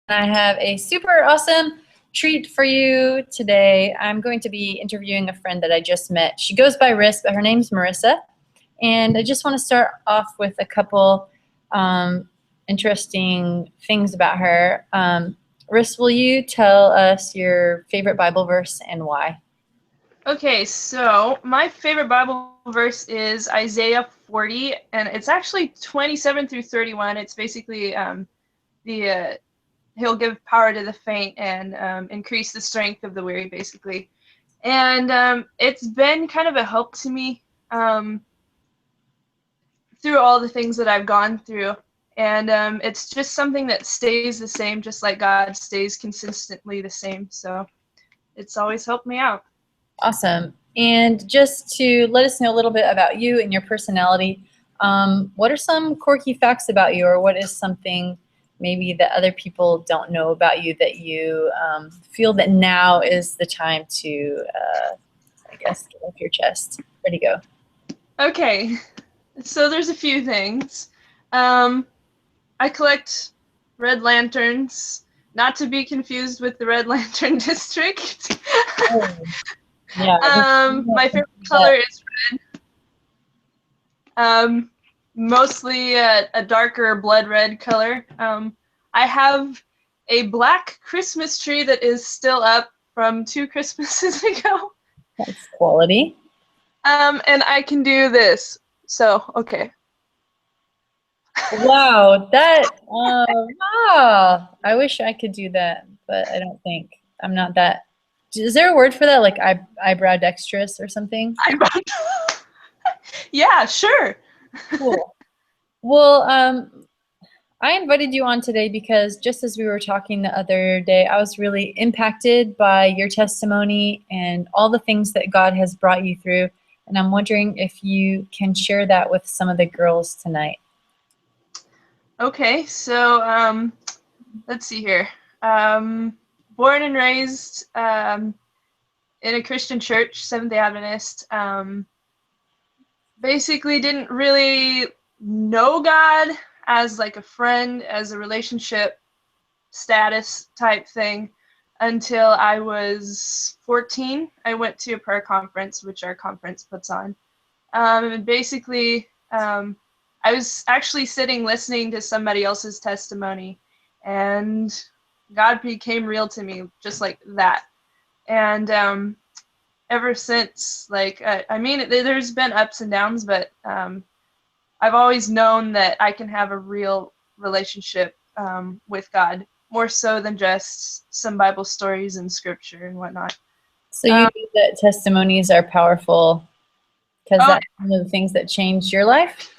I have a super awesome treat for you today. I'm going to be interviewing a friend that I just met. She goes by Riss, but her name's Marissa. And I just want to start off with a couple interesting things about her. Riss, will you tell us your favorite Bible verse and why? Okay, so my favorite Bible verse is Isaiah 40, and it's actually 27 through 31. It's basically he'll give power to the faint and increase the strength of the weary, basically. And it's been kind of a help to me through all the things that I've gone through. And it's just something that stays the same, just like God stays consistently the same. So it's always helped me out. Awesome. And just to let us know a little bit about you and your personality, what are some quirky facts about you, or what is something maybe that other people don't know about you that you feel that now is the time to, I guess, get off your chest? Ready to go. Okay, so there's a few things. I collect red lanterns, not to be confused with the Red Lantern District. Oh, yeah. My favorite color is red. Mostly a darker blood red color. I have a black Christmas tree that is still up from 2 Christmases ago. That's quality. And I can do this. So, okay. Wow, that, I wish I could do that, but I don't think. I'm not that. Is there a word for that, like eyebrow dexterous or something? Yeah, sure. Cool. Well, I invited you on today because just as we were talking the other day, I was really impacted by your testimony and all the things that God has brought you through. And I'm wondering if you can share that with some of the girls tonight. Okay, so let's see here. Born and raised in a Christian church, Seventh-day Adventist. Basically didn't really know God as like a friend, as a relationship status type thing until I was 14. I went to a prayer conference, which our conference puts on. And basically, I was actually sitting listening to somebody else's testimony, and God became real to me just like that. And ever since, like, I mean, there's been ups and downs, but I've always known that I can have a real relationship with God, more so than just some Bible stories and scripture and whatnot. So you know that testimonies are powerful because that's one of the things that changed your life?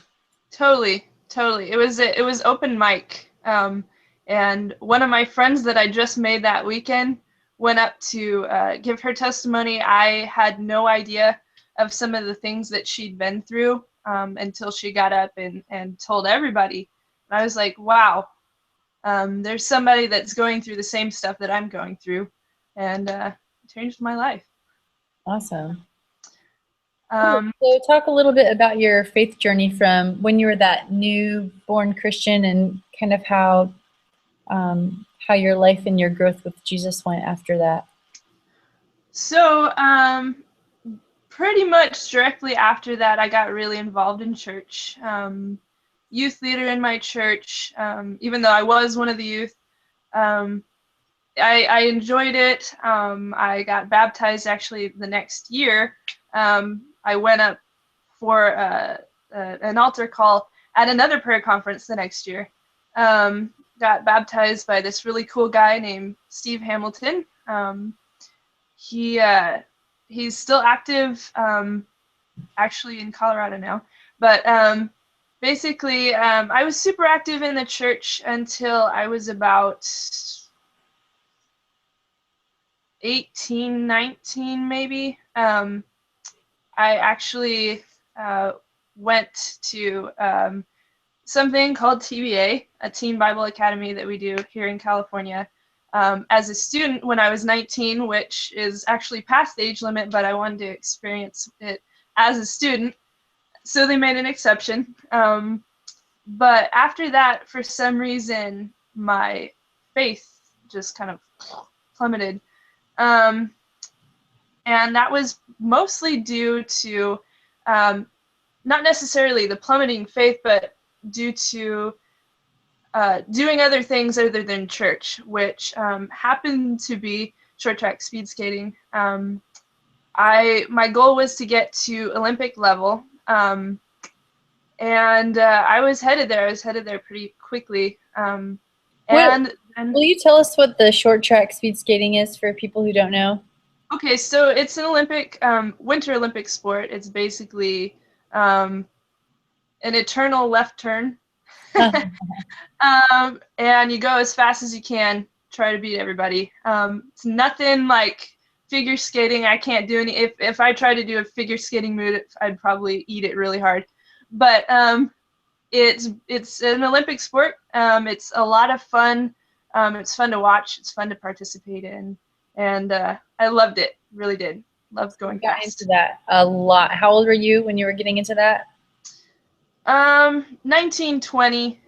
Totally. It was open mic, and one of my friends that I just made that weekend went up to give her testimony. I had no idea of some of the things that she'd been through until she got up and told everybody. And I was like, wow, there's somebody that's going through the same stuff that I'm going through, and it changed my life. Awesome. Cool. So talk a little bit about your faith journey from when you were that newborn Christian and kind of how your life and your growth with Jesus went after that. So pretty much directly after that, I got really involved in church. Youth leader in my church, even though I was one of the youth. I enjoyed it. I got baptized actually the next year. I went up for an altar call at another prayer conference the next year. Got baptized by this really cool guy named Steve Hamilton. He's still active, actually in Colorado now. But basically, I was super active in the church until I was about 18, 19 maybe. I actually went to something called TBA, a Teen Bible Academy that we do here in California, as a student when I was 19, which is actually past the age limit, but I wanted to experience it as a student, so they made an exception. But after that, for some reason, my faith just kind of plummeted. And that was mostly due to not necessarily the plummeting faith, but due to doing other things other than church, which happened to be short track speed skating. My goal was to get to Olympic level, and I was headed there. I was headed there pretty quickly. Will you tell us what the short track speed skating is for people who don't know? Okay, so it's an Olympic, Winter Olympic sport. It's basically an eternal left turn. And you go as fast as you can, try to beat everybody. It's nothing like figure skating. I can't do any. If I try to do a figure skating move, I'd probably eat it really hard. But it's an Olympic sport. It's a lot of fun. It's fun to watch. It's fun to participate in, and I loved it. Really did. Loved going got fast. into that a lot. How old were you when you were getting into that? 19, 20.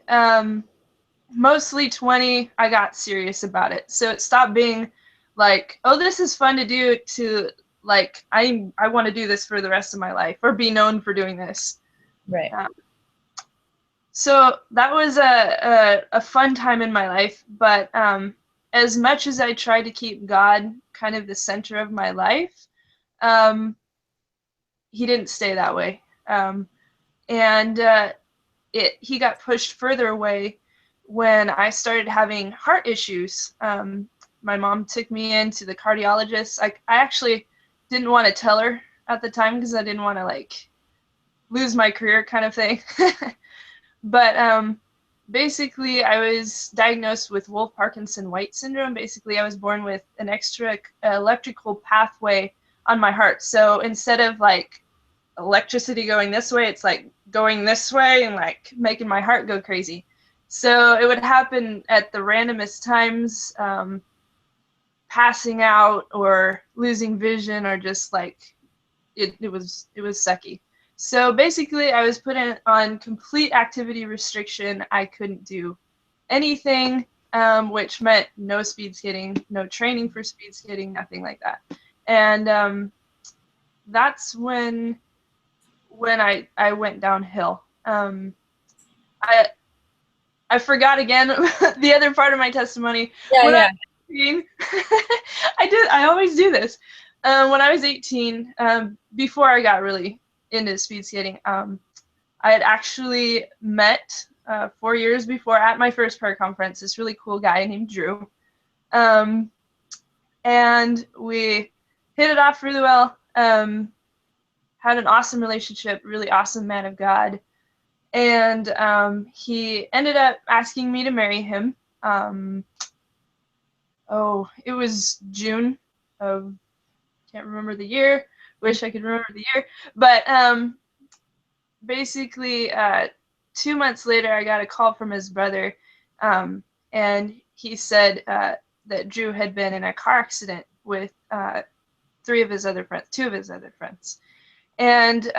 Mostly 20. I got serious about it. So it stopped being like, oh, this is fun to do, to like, I want to do this for the rest of my life, or be known for doing this. Right. So that was a fun time in my life, but as much as I tried to keep God kind of the center of my life, he didn't stay that way. And he got pushed further away when I started having heart issues. My mom took me into the cardiologist. I actually didn't want to tell her at the time because I didn't want to like lose my career kind of thing. But basically I was diagnosed with Wolff-Parkinson-White syndrome. Basically I was born with an extra electrical pathway on my heart. So instead of like electricity going this way, it's like going this way and like making my heart go crazy. So it would happen at the randomest times, passing out or losing vision, or just like it was sucky. So basically I was put on complete activity restriction. I couldn't do anything, which meant no speed skating, no training for speed skating, nothing like that. And that's when I went downhill. I forgot again the other part of my testimony. Yeah, when yeah. I was 18, I always do this. When I was 18, before I got really into speed skating, I had actually met 4 years before at my first prayer conference this really cool guy named Drew. And we hit it off really well. Had an awesome relationship, really awesome man of God. And he ended up asking me to marry him. It was June of, can't remember the year. Wish I could remember the year. But basically, 2 months later, I got a call from his brother. And he said that Drew had been in a car accident with two of his other friends. And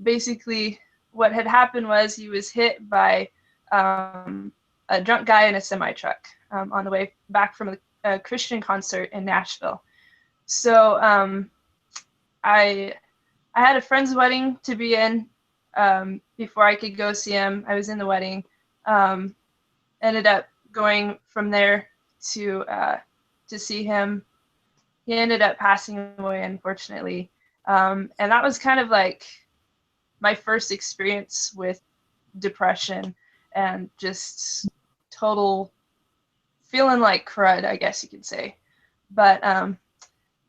basically, what had happened was he was hit by a drunk guy in a semi-truck on the way back from a Christian concert in Nashville. So I had a friend's wedding to be in before I could go see him. I was in the wedding. Ended up going from there to see him. He ended up passing away, unfortunately. And that was kind of like my first experience with depression and just total feeling like crud, I guess you could say. But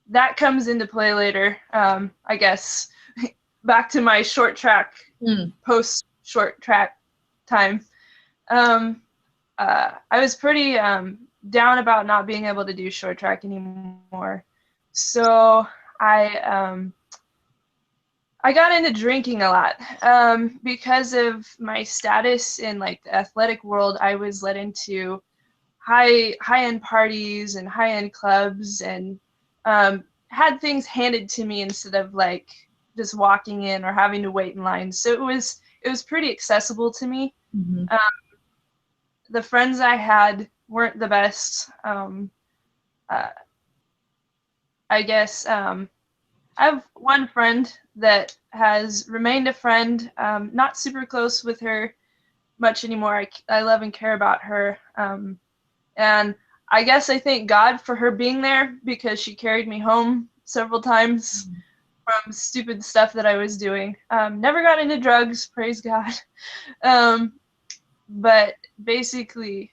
that comes into play later. I guess back to my short track, post short track time. I was pretty down about not being able to do short track anymore. So I got into drinking a lot because of my status in like the athletic world. I was let into high-end parties and high-end clubs, and had things handed to me instead of like just walking in or having to wait in line. So it was pretty accessible to me. Mm-hmm. The friends I had weren't the best. I guess I have one friend that has remained a friend, not super close with her much anymore. I love and care about her. And I guess I thank God for her being there, because she carried me home several times from stupid stuff that I was doing. Never got into drugs, praise God. But basically,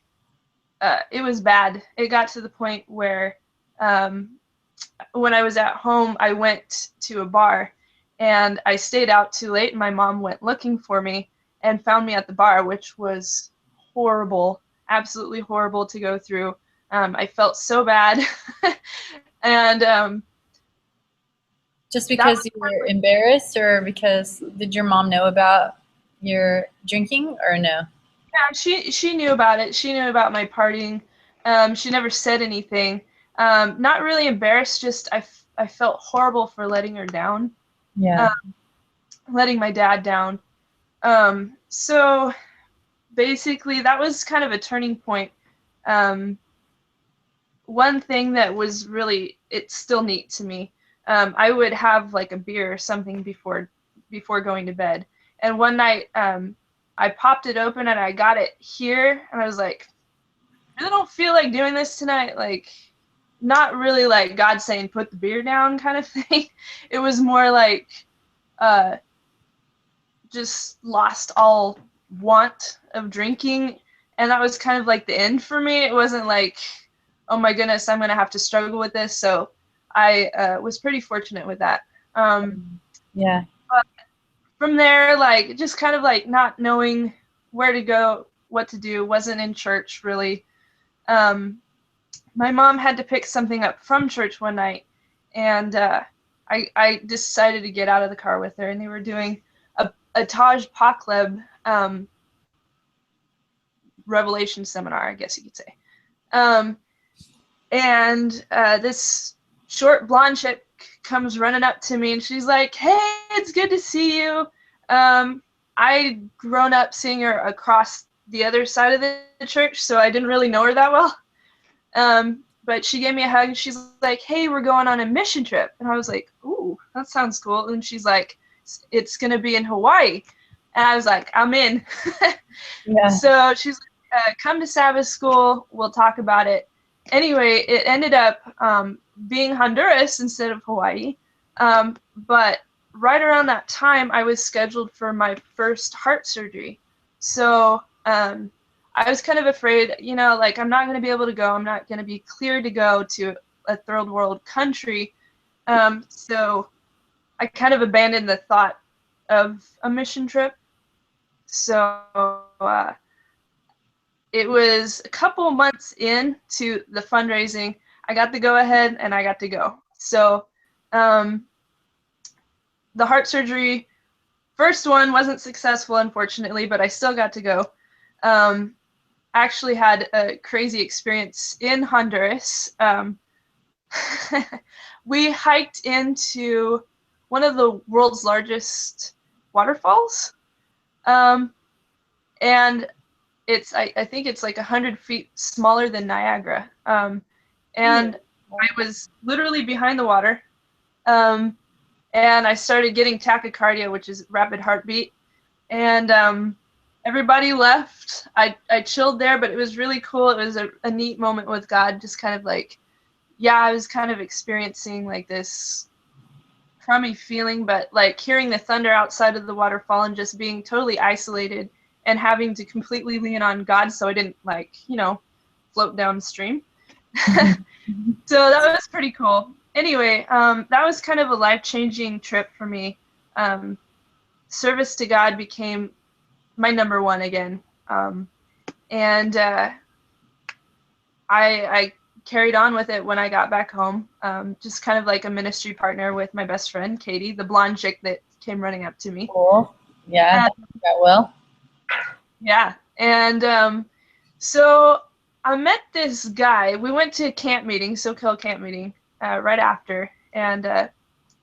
it was bad. It got to the point where when I was at home, I went to a bar and I stayed out too late, and my mom went looking for me and found me at the bar, which was horrible, absolutely horrible to go through. I felt so bad. And Just because you were embarrassed, or because did your mom know about your drinking, or no? yeah, she knew about it. She knew about my partying. She never said anything. Not really embarrassed, just I felt horrible for letting her down. Yeah. Letting my dad down. So basically, that was kind of a turning point. One thing that was really, it's still neat to me. I would have like a beer or something before going to bed. And one night, I popped it open and I got it here, and I was like, I really don't feel like doing this tonight. Like, not really like God saying put the beer down kind of thing. It was more like just lost all want of drinking, and that was kind of like the end for me. It wasn't like, oh my goodness, I'm gonna have to struggle with this. So I was pretty fortunate with that. Yeah. But from there, like, just kind of like not knowing where to go, what to do, wasn't in church really. My mom had to pick something up from church one night, and I decided to get out of the car with her, and they were doing a Taj Pakleb Revelation seminar, I guess you could say. And this short blonde chick comes running up to me, and she's like, "Hey, it's good to see you." I'd grown up seeing her across the other side of the church, so I didn't really know her that well. But she gave me a hug, and she's like, "Hey, we're going on a mission trip." And I was like, "Ooh, that sounds cool." And she's like, "It's going to be in Hawaii." And I was like, "I'm in." Yeah. So she's like, "Come to Sabbath school. We'll talk about it." Anyway, it ended up being Honduras instead of Hawaii. But right around that time, I was scheduled for my first heart surgery. So I was kind of afraid, you know, like, I'm not going to be able to go. I'm not going to be cleared to go to a third world country. So I kind of abandoned the thought of a mission trip. So it was a couple months into the fundraising, I got the go ahead and I got to go. So the heart surgery, first one wasn't successful, unfortunately, but I still got to go. Actually had a crazy experience in Honduras. We hiked into one of the world's largest waterfalls. And it's, I think it's like 100 feet smaller than Niagara. And I was literally behind the water. And I started getting tachycardia, which is rapid heartbeat. And everybody left. I chilled there, but it was really cool. It was a neat moment with God, just kind of like, yeah, I was kind of experiencing like this crummy feeling, but like hearing the thunder outside of the waterfall and just being totally isolated and having to completely lean on God so I didn't, like, you know, float downstream. So that was pretty cool. Anyway, that was kind of a life-changing trip for me. Service to God became my number one again. And I carried on with it when I got back home, just kind of like a ministry partner with my best friend, Katie, the blonde chick that came running up to me. Cool. Yeah, that well. Yeah. And so I met this guy. We went to camp meeting, SoCal camp meeting, right after. And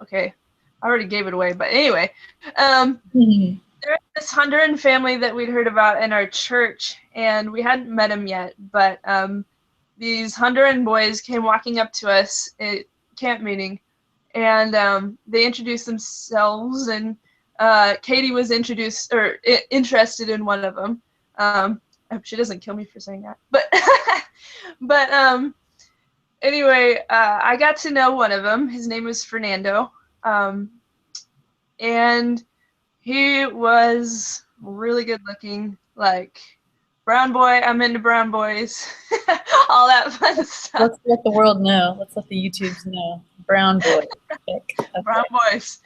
okay, I already gave it away, but anyway, there's this Honduran family that we'd heard about in our church, and we hadn't met him yet, but these Honduran boys came walking up to us at camp meeting, and they introduced themselves, and Katie was interested in one of them. I hope she doesn't kill me for saying that, but anyway, I got to know one of them. His name was Fernando, and he was really good looking, like brown boy. I'm into brown boys, all that fun stuff. Let's let the world know. Let's let the YouTubes know. Brown boy. Okay. Brown boys.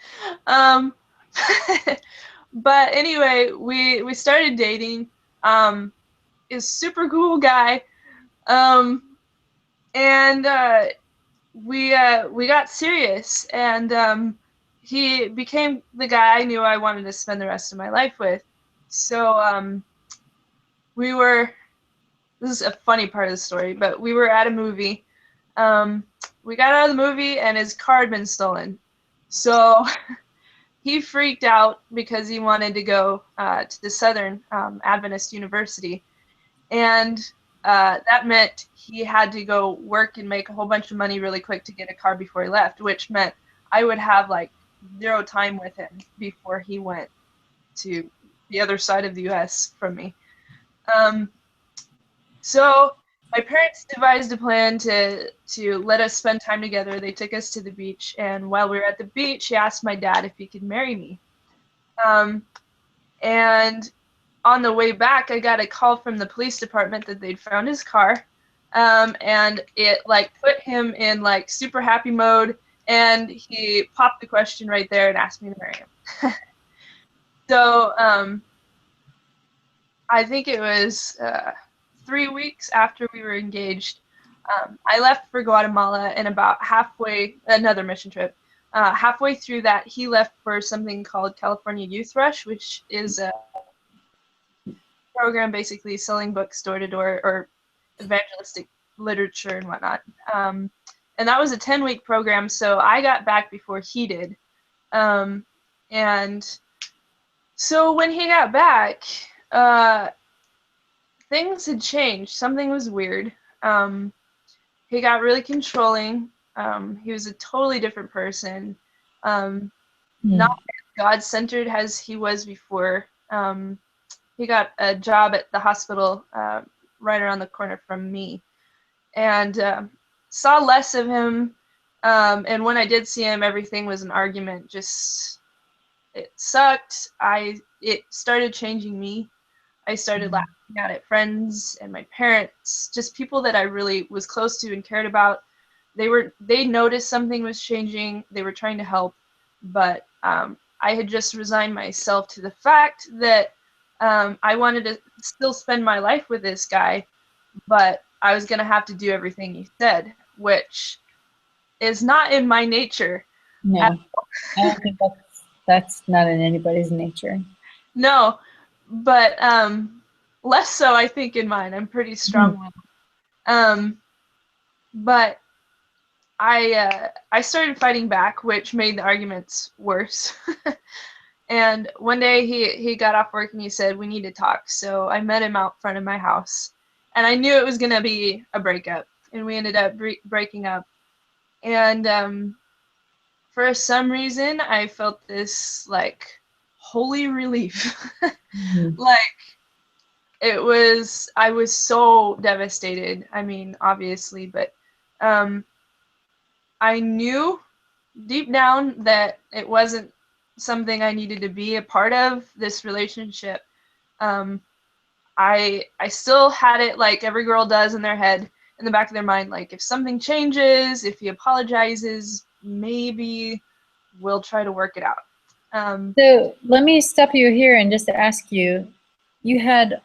But anyway, we started dating. He's a super cool guy. And we got serious, and he became the guy I knew I wanted to spend the rest of my life with. So this is a funny part of the story, but we were at a movie. We got out of the movie, and his car had been stolen. So he freaked out because he wanted to go to the Southern Adventist University. And that meant he had to go work and make a whole bunch of money really quick to get a car before he left, which meant I would have like 0 time with him before he went to the other side of the U.S. from me. So my parents devised a plan to let us spend time together. They took us to the beach, and while we were at the beach, he asked my dad if he could marry me. And on the way back, I got a call from the police department that they'd found his car, and it like put him in like super happy mode, and he popped the question right there and asked me to marry him. So I think it was 3 weeks after we were engaged, I left for Guatemala, and about halfway, another mission trip, halfway through that, he left for something called California Youth Rush, which is a program basically selling books door to door, or evangelistic literature and whatnot. And that was a 10-week program, so I got back before he did. And so when he got back, things had changed. Something was weird. He got really controlling. He was a totally different person. Not as God-centered as he was before. He got a job at the hospital right around the corner from me, and saw less of him. And when I did see him, everything was an argument. Just, it sucked. It started changing me. I started laughing at friends and my parents, just people that I really was close to and cared about. They noticed something was changing. They were trying to help, but I had just resigned myself to the fact that I wanted to still spend my life with this guy, but I was going to have to do everything he said, which is not in my nature. No, I don't think that's not in anybody's nature. No, but less so, I think, in mine. I'm pretty strong-willed. But I started fighting back, which made the arguments worse. And one day he got off work and he said, "We need to talk." So I met him out front of my house, and I knew it was going to be a breakup, and we ended up breaking up. And for some reason, I felt this like holy relief. Like, I was so devastated. I mean, obviously, but I knew deep down that it wasn't something I needed to be a part of, this relationship. I still had it like every girl does in their head, in the back of their mind, like if something changes, if he apologizes, maybe we'll try to work it out. So let me stop you here and just ask you, you had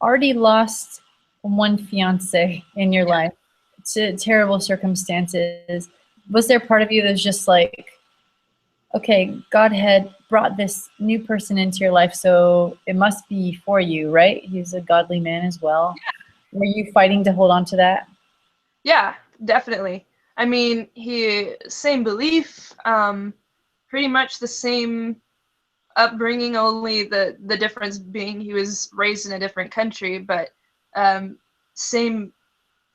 already lost one fiance in your life to terrible circumstances. Was there part of you that was just like, okay, God had brought this new person into your life, so it must be for you, right? He's a godly man as well. Yeah. Were you fighting to hold on to that? Yeah, definitely. I mean, same belief, pretty much the same upbringing, only the difference being he was raised in a different country, but same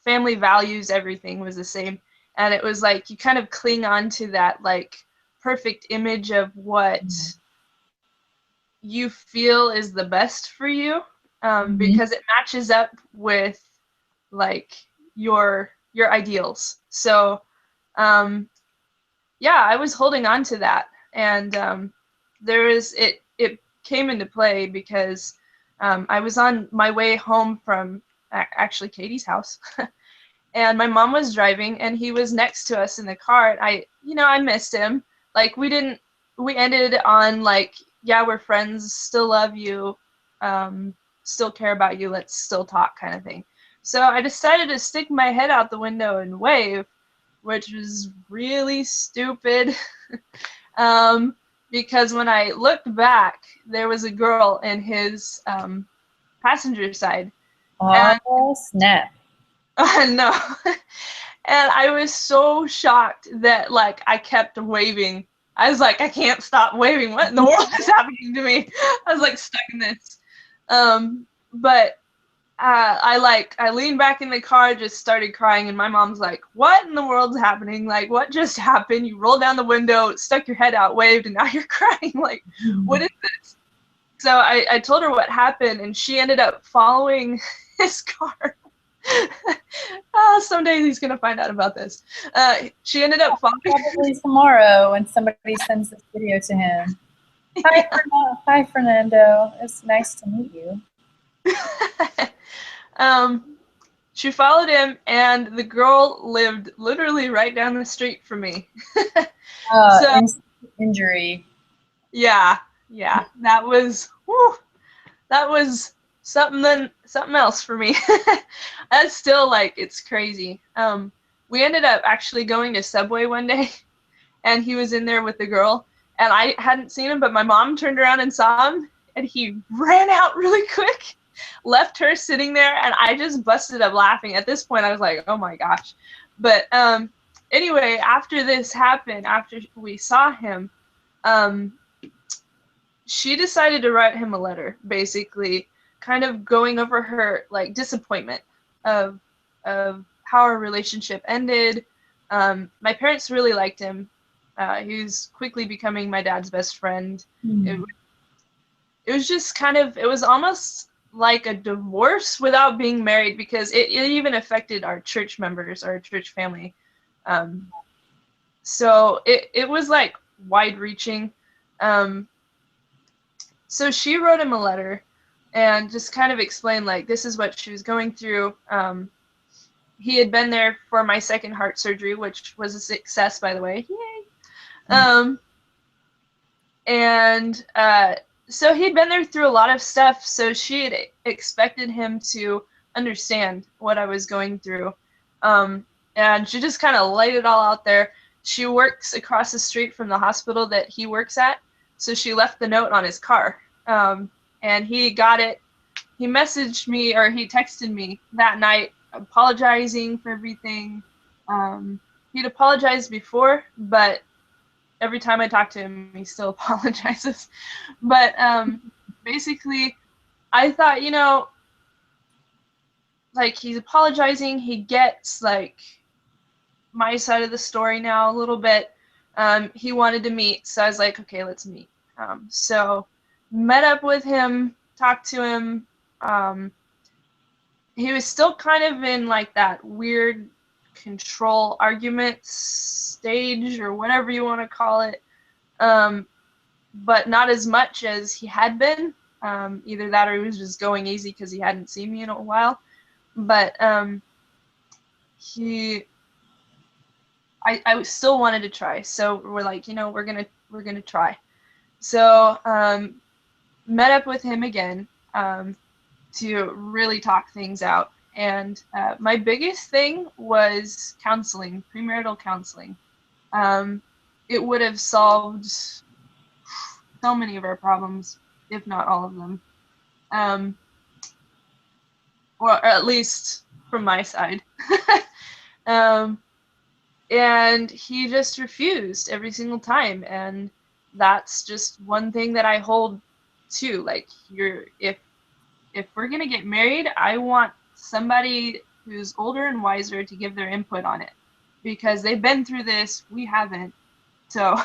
family values, everything was the same. And it was like you kind of cling on to that like perfect image of what you feel is the best for you, because it matches up with like your ideals. So yeah, I was holding on to that, and it came into play because I was on my way home from actually Katie's house, and my mom was driving, and he was next to us in the car, and I missed him. Like we ended on like, yeah, we're friends, still love you, still care about you, let's still talk kind of thing. So I decided to stick my head out the window and wave, which was really stupid. Because when I looked back, there was a girl in his passenger side. Oh, snap. No. And I was so shocked that like I kept waving. I was like, I can't stop waving. What in the world is happening to me? I was like stuck in this. But I leaned back in the car, just started crying, and my mom's like, what in the world's happening? Like, what just happened? You rolled down the window, stuck your head out, waved, and now you're crying. Like, what is this? So I told her what happened, and she ended up following his car. Someday he's going to find out about this. She ended up following. Probably tomorrow when somebody sends this video to him. Hi, Hi, Fernando. It's nice to meet you. She followed him, and the girl lived literally right down the street from me. So, injury. Yeah, that was something else for me. That's still like, it's crazy. We ended up actually going to Subway one day, and he was in there with the girl, and I hadn't seen him, but my mom turned around and saw him, and he ran out really quick, left her sitting there, and I just busted up laughing. At this point, I was like, oh my gosh. But anyway, after this happened, after we saw him, she decided to write him a letter, basically, kind of going over her like disappointment of how our relationship ended. My parents really liked him. He was quickly becoming my dad's best friend. It was just kind of, it was almost like a divorce without being married, because it even affected our church members, our church family. So it was like wide reaching. So she wrote him a letter and just kind of explained like, this is what she was going through. He had been there for my second heart surgery, which was a success, by the way. Yay! So he'd been there through a lot of stuff, so she had expected him to understand what I was going through. And she just kind of laid it all out there. She works across the street from the hospital that he works at, so she left the note on his car. And he got it. He messaged me, or he texted me that night apologizing for everything. He'd apologized before, but every time I talk to him, he still apologizes. But basically, I thought, like, he's apologizing. He gets, like, my side of the story now a little bit. He wanted to meet, so I was like, okay, let's meet. So met up with him, talked to him. He was still kind of in, like, that weird control argument stage, or whatever you want to call it, but not as much as he had been. Either that, or he was just going easy because he hadn't seen me in a while. But I still wanted to try, so we're like, we're gonna try. So met up with him again to really talk things out. And my biggest thing was counseling, premarital counseling. It would have solved so many of our problems, if not all of them. Or at least from my side. And he just refused every single time. And that's just one thing that I hold to. Like, if we're gonna get married, I want somebody who's older and wiser to give their input on it, because they've been through this, we haven't. So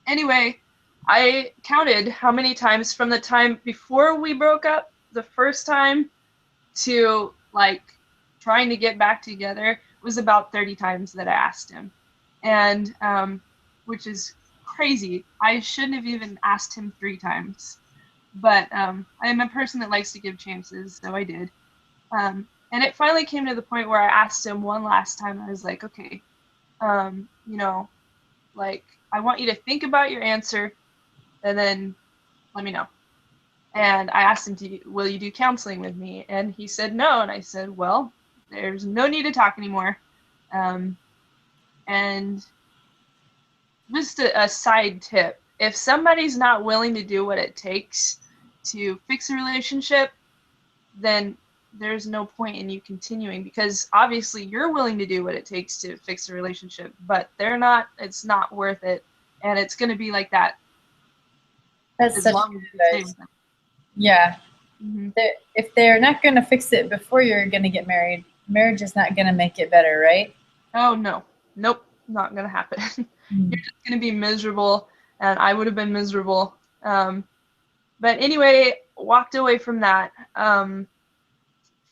anyway, I counted how many times from the time before we broke up the first time to like trying to get back together was about 30 times that I asked him. And which is crazy. I shouldn't have even asked him 3 times. But I am a person that likes to give chances, so I did. And it finally came to the point where I asked him one last time. I was like, okay, you know, like, I want you to think about your answer and then let me know. And I asked him, will you do counseling with me? And he said no. And I said, well, there's no need to talk anymore. And just a side tip, if somebody's not willing to do what it takes to fix a relationship, then there's no point in you continuing, because obviously you're willing to do what it takes to fix a relationship, but they're not. It's not worth it, and it's going to be like that That's as such long good as you stay advice. with them. Yeah. Mm-hmm. If they're not going to fix it before you're going to get married, marriage is not going to make it better, right? Oh, no. Nope. Not going to happen. Mm. You're just going to be miserable, and I would have been miserable. But anyway, walked away from that.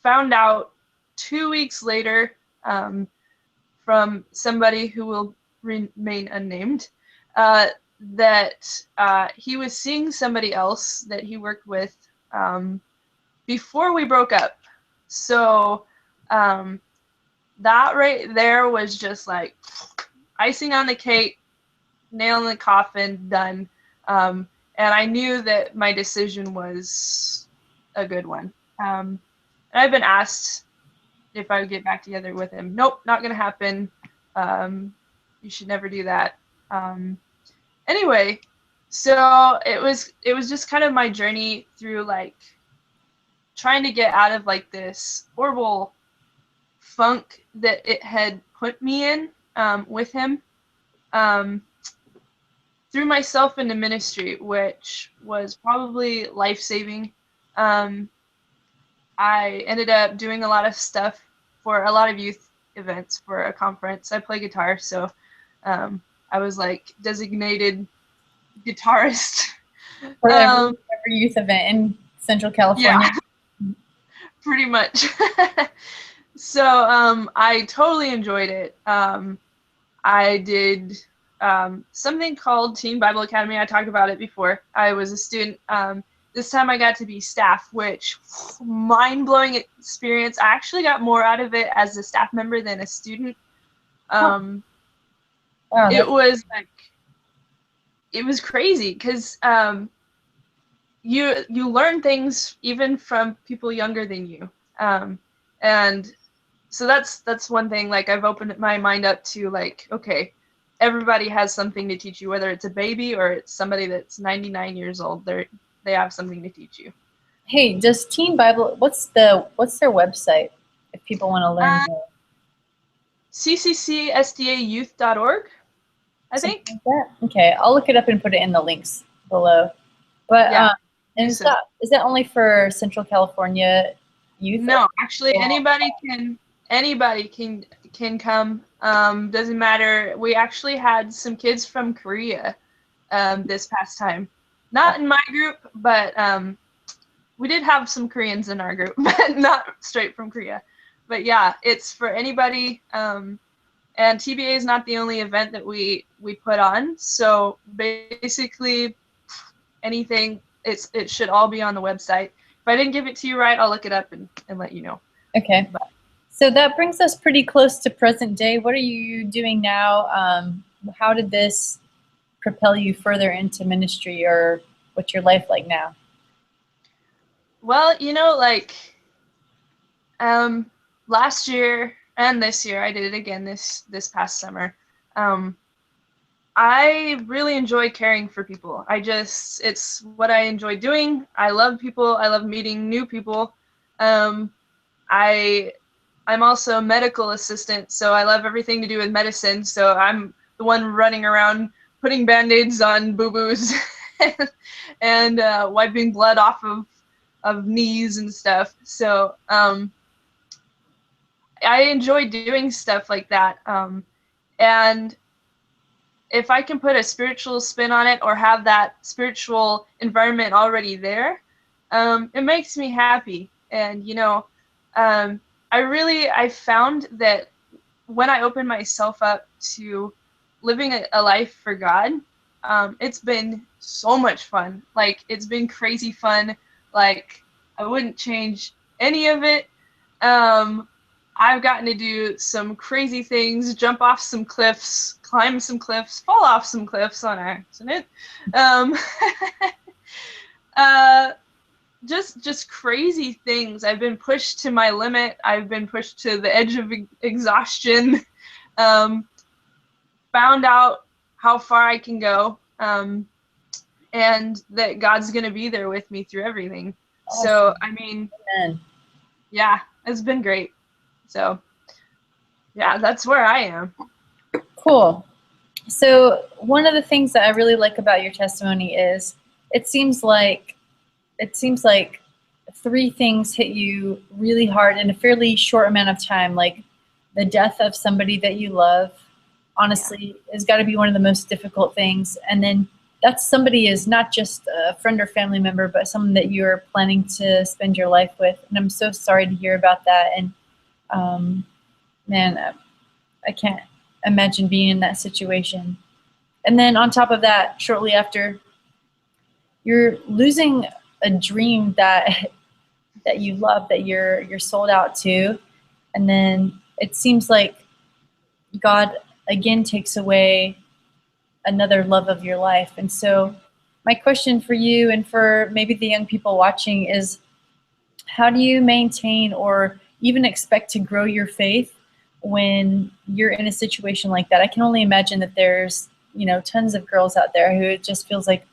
Found out 2 weeks later from somebody who will remain unnamed that he was seeing somebody else that he worked with before we broke up. So that right there was just like icing on the cake, nail in the coffin, done. And I knew that my decision was a good one. And I've been asked if I would get back together with him. Nope, not going to happen. You should never do that. Anyway, so it was just kind of my journey through like trying to get out of like this horrible funk that it had put me in with him. Threw myself into ministry, which was probably life-saving. I ended up doing a lot of stuff for a lot of youth events for a conference. I play guitar, so I was like designated guitarist. For every youth event in Central California. Yeah, pretty much. So I totally enjoyed it. I did something called Teen Bible Academy. I talked about it before. I was a student. This time I got to be staff, which mind-blowing experience. I actually got more out of it as a staff member than a student. Wow, It was like, it was crazy because you learn things even from people younger than you, and so that's one thing. Like, I've opened my mind up to like, okay, everybody has something to teach you, whether it's a baby or it's somebody that's 99 years old. They have something to teach you. Hey, does Teen Bible, what's their website if people want to learn more? cccsdayouth.org, I think. Something like that? Okay, I'll look it up and put it in the links below. But Yeah. and is that only for Central California youth? No, actually anybody can come. Doesn't matter. We actually had some kids from Korea this past time. Not in my group, but we did have some Koreans in our group, but not straight from Korea. But yeah, it's for anybody. And TBA is not the only event that we put on. So basically, anything, it should all be on the website. If I didn't give it to you right, I'll look it up and let you know. Okay. So that brings us pretty close to present day. What are you doing now? How did this propel you further into ministry, or what's your life like now? Well, like last year and this year, I did it again this past summer. I really enjoy caring for people. It's what I enjoy doing. I love people. I love meeting new people. I'm also a medical assistant, so I love everything to do with medicine. So I'm the one running around putting band-aids on boo-boos and wiping blood off of knees and stuff. So I enjoy doing stuff like that. And if I can put a spiritual spin on it or have that spiritual environment already there, it makes me happy. And, I found that when I open myself up to living a life for God, it's been so much fun. Like, it's been crazy fun. Like, I wouldn't change any of it. I've gotten to do some crazy things, jump off some cliffs, climb some cliffs, fall off some cliffs on accident. Just crazy things. I've been pushed to my limit. I've been pushed to the edge of exhaustion. Found out how far I can go, and that God's going to be there with me through everything. Awesome. So, I mean, Amen. Yeah, it's been great. So, yeah, that's where I am. Cool. So one of the things that I really like about your testimony is it seems like three things hit you really hard in a fairly short amount of time. Like the death of somebody that you love, honestly, has got to be one of the most difficult things. And then that somebody is not just a friend or family member, but someone that you're planning to spend your life with. And I'm so sorry to hear about that. And man, I can't imagine being in that situation. And then on top of that, shortly after, you're losing a dream that you love, that you're sold out to. And then it seems like God again takes away another love of your life. And so my question for you and for maybe the young people watching is, how do you maintain or even expect to grow your faith when you're in a situation like that? I can only imagine that there's, tons of girls out there who it just feels like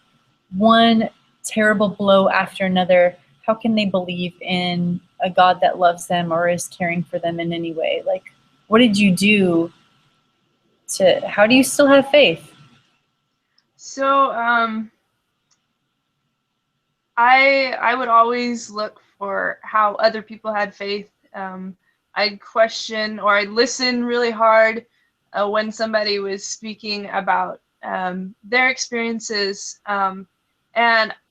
one terrible blow after another. How can they believe in a God that loves them or is caring for them in any way? Like, what did you do how do you still have faith? So, I would always look for how other people had faith. I'd question or I'd listen really hard when somebody was speaking about their experiences, and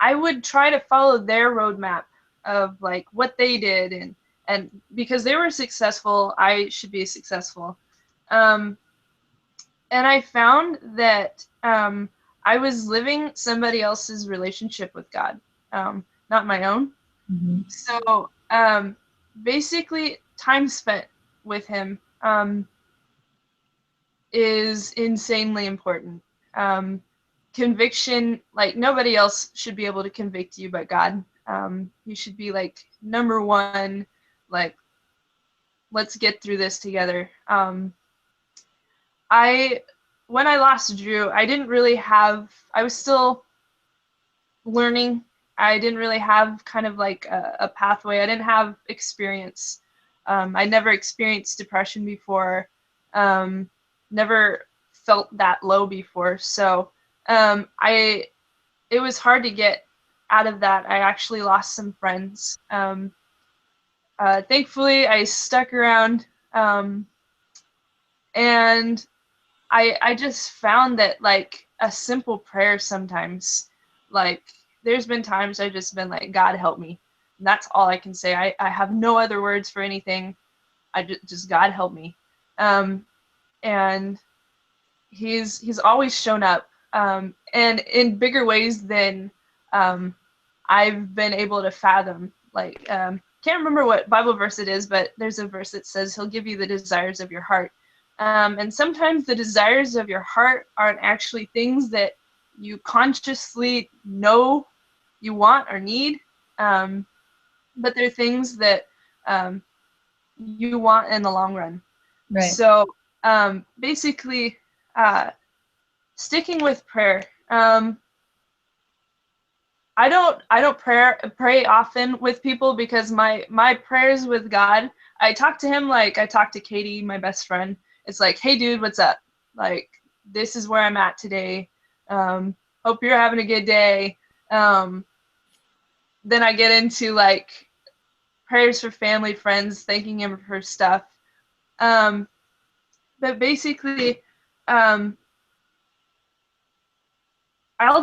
I would try to follow their roadmap of like what they did, and because they were successful, I should be successful. And I found that I was living somebody else's relationship with God, not my own. Mm-hmm. So basically, time spent with Him is insanely important. Conviction, like nobody else should be able to convict you but God. You should be like number one, like, let's get through this together. When I lost Drew, I was still learning. I didn't really have kind of like a pathway. I didn't have experience. I never experienced depression before. Never felt that low before. So it was hard to get out of that. I actually lost some friends. Thankfully, I stuck around, and I just found that like a simple prayer sometimes, like there's been times I've just been like, God help me. And that's all I can say. I have no other words for anything. I just God help me. And he's always shown up, and in bigger ways than I've been able to fathom. Like, can't remember what Bible verse it is, but there's a verse that says He'll give you the desires of your heart. And sometimes the desires of your heart aren't actually things that you consciously know you want or need, but they're things that you want in the long run. Right. So basically, sticking with prayer. I don't pray often with people because my prayers with God, I talk to Him like I talk to Katie, my best friend. It's like, hey dude, what's up? Like, this is where I'm at today. Hope you're having a good day. Then I get into like prayers for family, friends, thanking him for stuff. But basically, I'll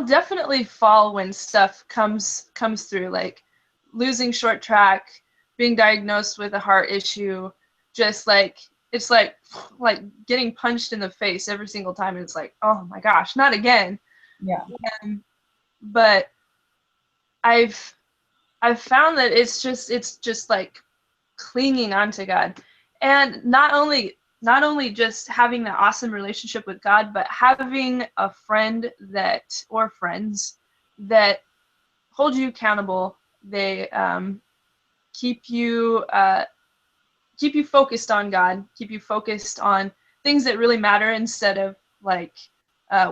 definitely fall when stuff comes through, like losing short track, being diagnosed with a heart issue, just like it's like getting punched in the face every single time. And it's like, oh my gosh, not again. Yeah. But I've found that it's just like clinging onto God, and not only just having that awesome relationship with God, but having a friend or friends that hold you accountable. They keep you focused on God, keep you focused on things that really matter instead of like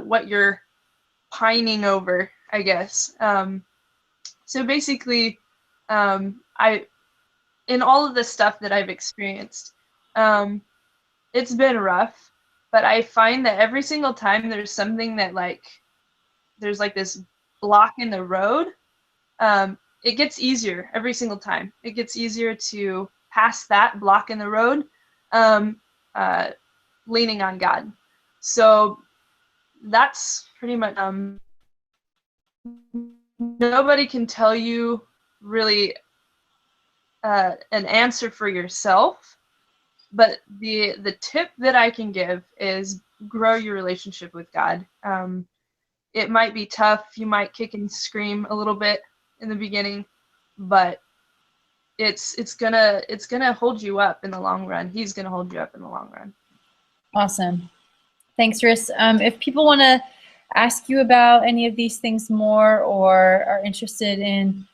what you're pining over, I guess. So basically, in all of the stuff that I've experienced, it's been rough, but I find that every single time there's something that there's like this block in the road, it gets easier every single time. It gets easier to pass that block in the road, leaning on God. So that's pretty much, nobody can tell you really an answer for yourself, but the tip that I can give is grow your relationship with God. It might be tough. You might kick and scream a little bit in the beginning, but it's gonna hold you up in the long run. He's gonna hold you up in the long run. Awesome. Thanks, Riss. If people want to ask you about any of these things more, or are interested in,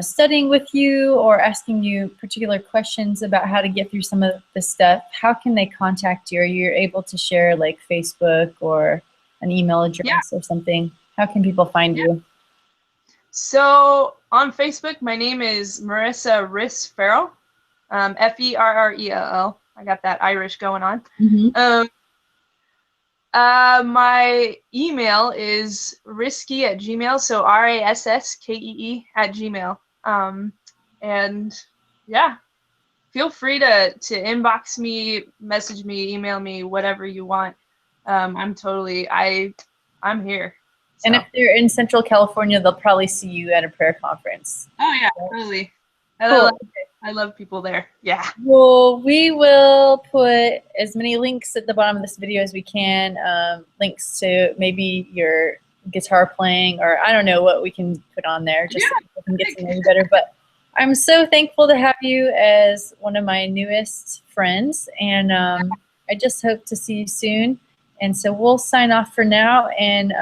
studying with you or asking you particular questions about how to get through some of the stuff, how can they contact you? Are you able to share like Facebook or an email address or something? How can people find you? So on Facebook, my name is Marissa Riss Ferrell, Ferrell. I got that Irish going on. Mm-hmm. My email is risskee@gmail.com, so RASSKEE@gmail.com. And yeah, feel free to inbox me, message me, email me, whatever you want. I'm here. So. And if they're in Central California, they'll probably see you at a prayer conference. Oh yeah, totally. Cool. I love people there. Yeah. Well, we will put as many links at the bottom of this video as we can. Links to maybe your guitar playing, or I don't know what we can put on there, just so people can get to know you better. But I'm so thankful to have you as one of my newest friends, and I just hope to see you soon. And so we'll sign off for now, and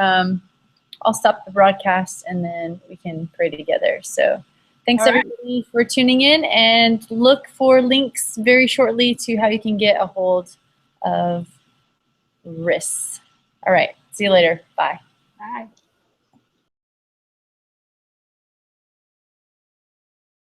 I'll stop the broadcast, and then we can pray together. So thanks everybody for tuning in, and look for links very shortly to how you can get a hold of Riss. All right, see you later. Bye. Bye.